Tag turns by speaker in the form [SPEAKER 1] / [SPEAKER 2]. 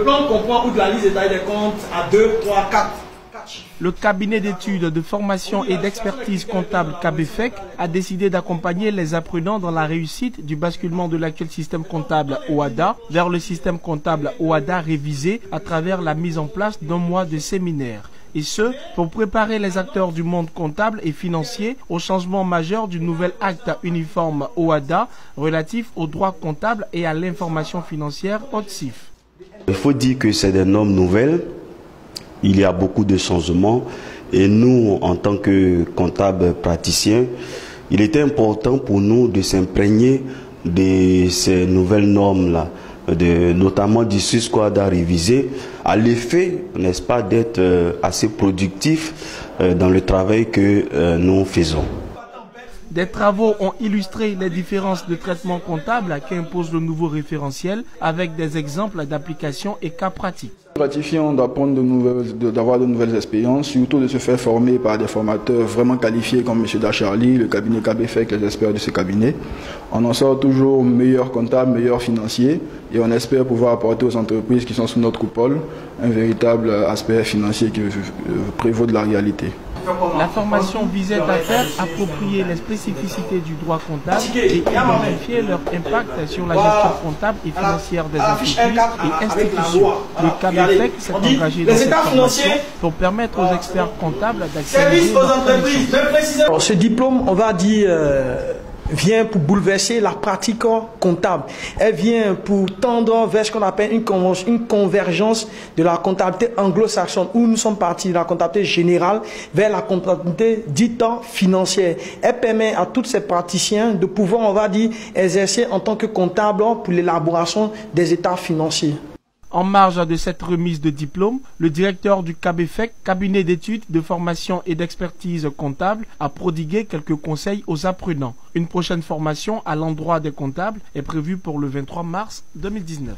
[SPEAKER 1] Le plan comprend outre la liste détaillée des comptes à 2, 3, 4.
[SPEAKER 2] Le cabinet d'études de formation et d'expertise comptable CABEFEC a décidé d'accompagner les apprenants dans la réussite du basculement de l'actuel système comptable OHADA vers le système comptable OHADA révisé à travers la mise en place d'un mois de séminaire. Et ce, pour préparer les acteurs du monde comptable et financier au changement majeur du nouvel acte uniforme OHADA relatif aux droits comptables et à l'information financière ODSIF.
[SPEAKER 3] Il faut dire que c'est des normes nouvelles. Il y a beaucoup de changements et nous, en tant que comptables praticiens, il était important pour nous de s'imprégner de ces nouvelles normes-là, notamment du SUSQUADA révisé, à l'effet, n'est-ce pas, d'être assez productif dans le travail que nous faisons.
[SPEAKER 2] Des travaux ont illustré les différences de traitement comptable qu'impose le nouveau référentiel avec des exemples d'application et cas pratiques.
[SPEAKER 4] Gratifiant d'apprendre d'avoir de nouvelles expériences, surtout de se faire former par des formateurs vraiment qualifiés comme M. Dacharly, le cabinet CABEFEC, les experts de ce cabinet. On en sort toujours meilleur comptable, meilleur financier et on espère pouvoir apporter aux entreprises qui sont sous notre coupole un véritable aspect financier qui prévaut de la réalité.
[SPEAKER 2] La formation visait à faire approprier les spécificités du droit comptable et identifier leur impact sur la gestion comptable et financière des entreprises et institutions. Le CABEFEC s'est engagé dans cette formation pour permettre aux experts comptables d'accéder aux entreprises.
[SPEAKER 5] Ce diplôme, on va dire, vient pour bouleverser la pratique comptable. Elle vient pour tendre vers ce qu'on appelle une convergence de la comptabilité anglo-saxonne, où nous sommes partis de la comptabilité générale vers la comptabilité dite financière. Elle permet à tous ces praticiens de pouvoir, on va dire, exercer en tant que comptable pour l'élaboration des états financiers.
[SPEAKER 2] En marge de cette remise de diplôme, le directeur du CABEFEC, cabinet d'études, de formation et d'expertise comptable, a prodigué quelques conseils aux apprenants. Une prochaine formation à l'endroit des comptables est prévue pour le 23 mars 2019.